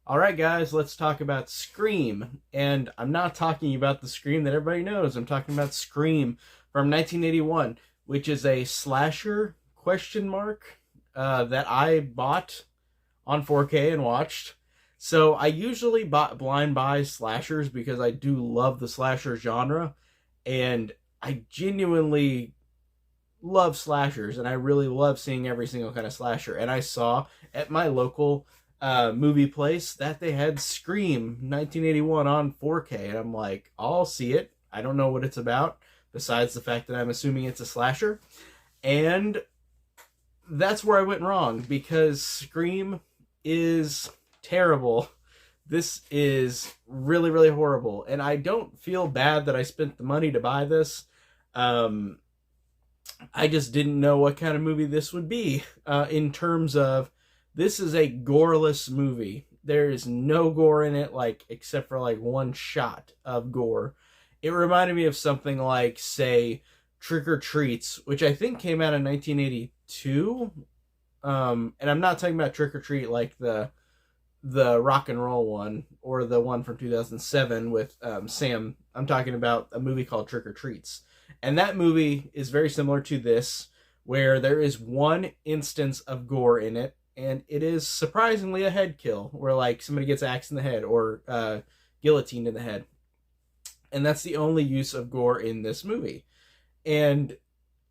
Alright guys, let's talk about Scream. And I'm not talking about the Scream that everybody knows. I'm talking about Scream from 1981, which is a slasher question mark that I bought on 4K and watched. So I usually blind buy slashers because I do love the slasher genre, and I genuinely love slashers, and I really love seeing every single kind of slasher. And I saw at my local movie place that they had Scream 1981 on 4K, and I'm like, I'll see it. I don't know what it's about, besides the fact that I'm assuming it's a slasher. And that's where I went wrong, because Scream is terrible. This is really, really horrible. And I don't feel bad that I spent the money to buy this. Um, I just didn't know what kind of movie this would be, in terms of this is a goreless movie. There is no gore in it, like except for like one shot of gore. It reminded me of something like, say, Trick or Treats, which I think came out in 1982. And I'm not talking about Trick or Treat like the rock and roll one or the one from 2007 with Sam. I'm talking about a movie called Trick or Treats. And that movie is very similar to this, where there is one instance of gore in it, and it is surprisingly a head kill, where like somebody gets axed in the head or guillotined in the head. And that's the only use of gore in this movie. And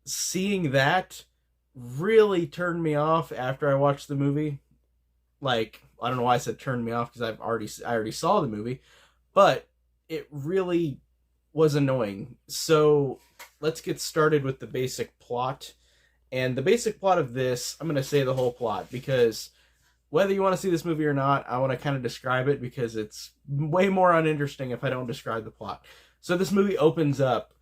seeing that really turned me off after I watched the movie. Like, I don't know why I said turned me off, because I already saw the movie, but it really was annoying. So let's get started with the basic plot. And the basic plot of this, I'm going to say the whole plot, because whether you want to see this movie or not, I want to kind of describe it, because it's way more uninteresting if I don't describe the plot. So this movie opens up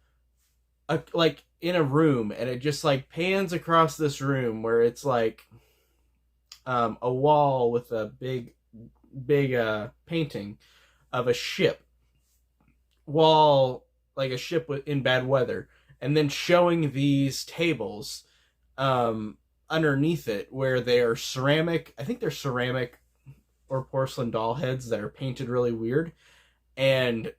like in a room, and it just like pans across this room where it's like a wall with a big painting of a ship, wall like a ship in bad weather, and then showing these tables underneath it, where they are ceramic. I think they're ceramic or porcelain doll heads that are painted really weird, and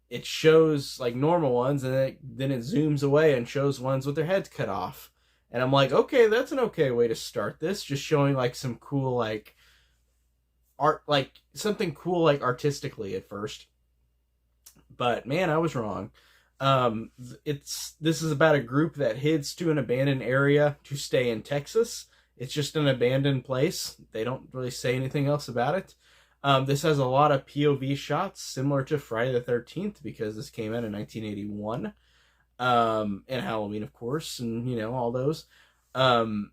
it shows like normal ones, and then it zooms away and shows ones with their heads cut off. And I'm like, okay, that's an okay way to start this, just showing like some cool like art, like something cool like artistically at first. But man, I was wrong. This is about a group that heads to an abandoned area to stay in Texas. It's just an abandoned place. They don't really say anything else about it. This has a lot of POV shots, similar to Friday the 13th, because this came out in 1981. And Halloween, of course, and you know, all those. Um,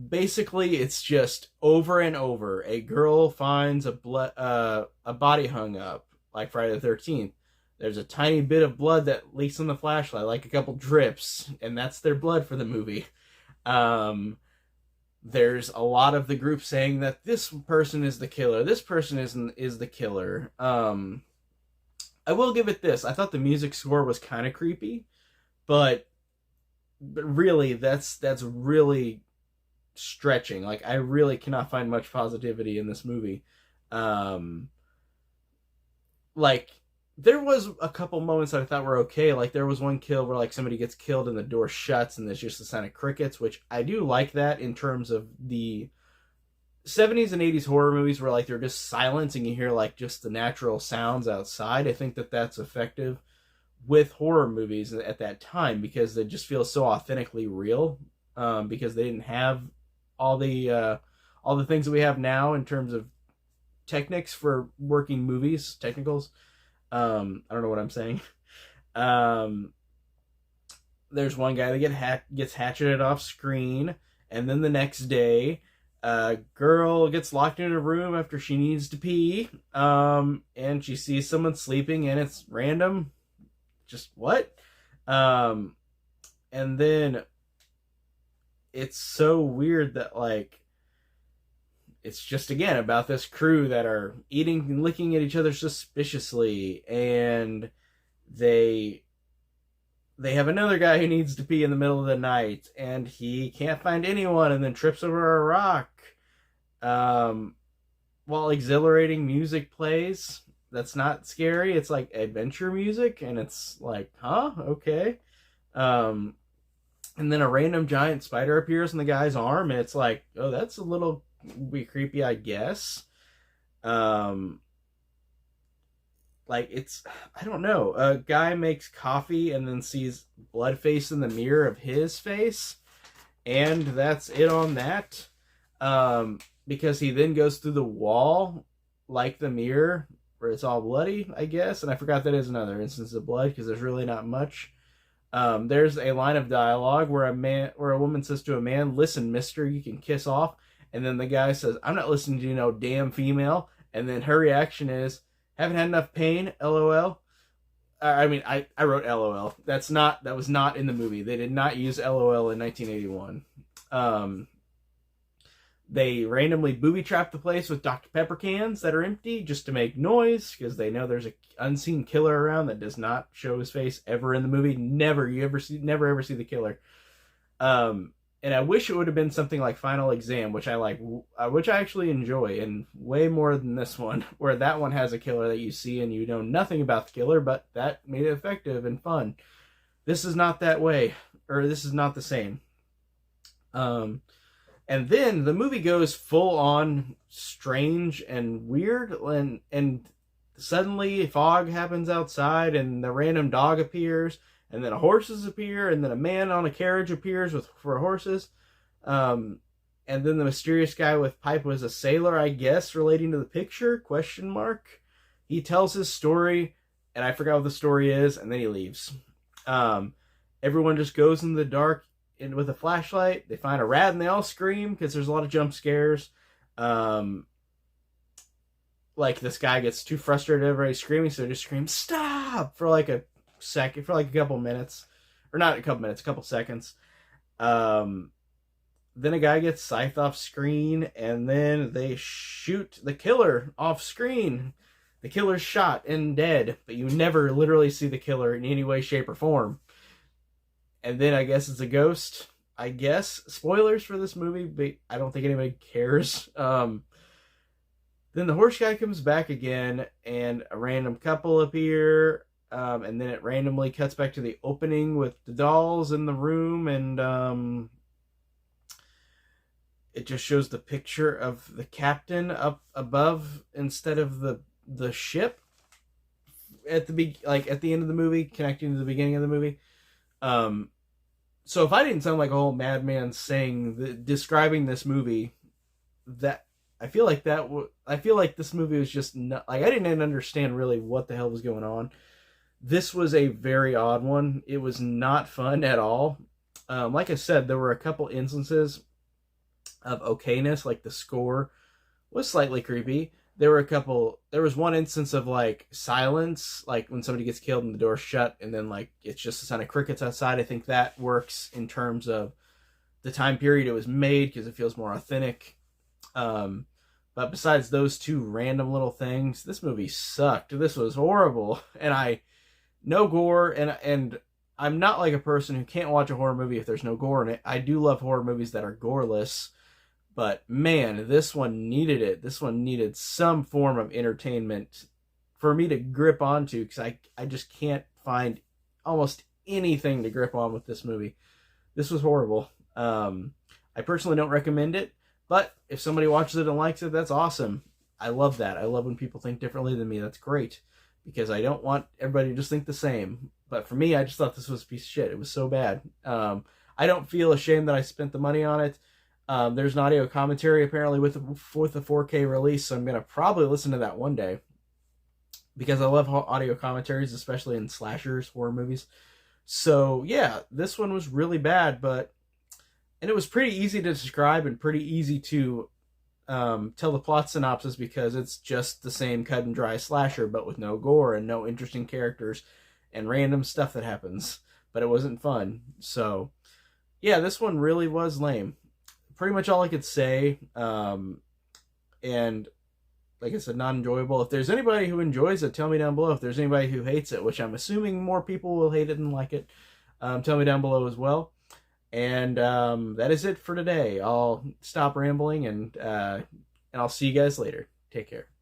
Basically, it's just over and over. A girl finds a body hung up, like Friday the 13th. There's a tiny bit of blood that leaks on the flashlight, like a couple drips, and that's their blood for the movie. Um, there's a lot of the group saying that this person is the killer, this person is the killer. I will give it this: I thought the music score was kind of creepy, but really, that's really stretching. Like, I really cannot find much positivity in this movie. Um, like, there was a couple moments that I thought were okay. Like, there was one kill where like somebody gets killed and the door shuts and there's just the sound of crickets, which I do like that in terms of the 70s and 80s horror movies, where like they're just silence and you hear like just the natural sounds outside. I think that that's effective with horror movies at that time, because they just feel so authentically real, because they didn't have all the all the things that we have now in terms of techniques for working movies, technicals. I don't know what I'm saying. Um, there's one guy that gets hatcheted off screen, and then the next day, a girl gets locked in a room after she needs to pee, and she sees someone sleeping, and it's random. Just what? Um, and then it's so weird that like it's just again about this crew that are eating and licking at each other suspiciously, and they they have another guy who needs to pee in the middle of the night, and he can't find anyone, and then trips over a rock. Um, while exhilarating music plays that's not scary. It's like adventure music, and it's like, huh, okay. Um, and then a random giant spider appears in the guy's arm, and it's like, oh, that's a little be creepy, I guess. Um, like it's, I don't know. A guy makes coffee and then sees blood face in the mirror of his face, and that's it on that. Because he then goes through the wall like the mirror where it's all bloody, I guess. And I forgot that is another instance of blood because there's really not much. There's a line of dialogue where a woman says to a man, "Listen, mister, you can kiss off." And then the guy says, "I'm not listening to you, no damn female." And then her reaction is, "Haven't had enough pain, lol." I mean, I wrote lol. That was not in the movie. They did not use lol in 1981. They randomly booby trap the place with Dr. Pepper cans that are empty just to make noise because they know there's a unseen killer around that does not show his face ever in the movie. Never ever see the killer. And I wish it would have been something like Final Exam, which I like, which I actually enjoy, and way more than this one, where that one has a killer that you see and you know nothing about the killer, but that made it effective and fun. This is not that way, or this is not the same. And then the movie goes full on strange and weird, and suddenly fog happens outside, and the random dog appears, and then horses appear, and then a man on a carriage appears for horses. And then the mysterious guy with pipe was a sailor, I guess, relating to the picture, question mark. He tells his story, and I forgot what the story is, and then he leaves. Everyone just goes in the dark with a flashlight. They find a rat and they all scream because there's a lot of jump scares. Like this guy gets too frustrated, everybody's screaming, so they just scream stop for like a second, for like a couple minutes, or not a couple minutes, a couple seconds. Then a guy gets scythed off screen, and then they shoot the killer off screen. The killer's shot and dead, but you never literally see the killer in any way, shape, or form. And then I guess it's a ghost. I guess spoilers for this movie, but I don't think anybody cares. Then the horse guy comes back again, and a random couple appear. And then it randomly cuts back to the opening with the dolls in the room, and it just shows the picture of the captain up above instead of the ship at the end of the movie, connecting to the beginning of the movie. So if I didn't sound like a whole madman describing this movie, that I feel like this movie was just not, like, I didn't understand really what the hell was going on. This was a very odd one. It was not fun at all. Like I said, there were a couple instances of okayness, like the score was slightly creepy. There was one instance of like silence, like when somebody gets killed and the door's shut, and then like it's just the sound of crickets outside. I think that works in terms of the time period it was made because it feels more authentic. But besides those two random little things, this movie sucked. This was horrible, and no gore, and I'm not like a person who can't watch a horror movie if there's no gore in it. I do love horror movies that are goreless. But man, this one needed it. This one needed some form of entertainment for me to grip onto, because I just can't find almost anything to grip on with this movie. This was horrible. I personally don't recommend it, but if somebody watches it and likes it, that's awesome. I love that. I love when people think differently than me. That's great, because I don't want everybody to just think the same. But for me, I just thought this was a piece of shit. It was so bad. I don't feel ashamed that I spent the money on it. There's an audio commentary apparently with the 4K release, so I'm going to probably listen to that one day, because I love audio commentaries, especially in slashers, horror movies. So yeah, this one was really bad, and it was pretty easy to describe and pretty easy to tell the plot synopsis, because it's just the same cut and dry slasher, but with no gore and no interesting characters and random stuff that happens, but it wasn't fun. So yeah, this one really was lame. Pretty much all I could say. And like I said, not enjoyable. If there's anybody who enjoys it, tell me down below. If there's anybody who hates it, which I'm assuming more people will hate it than like it, tell me down below as well. And that is it for today. I'll stop rambling, and I'll see you guys later. Take care.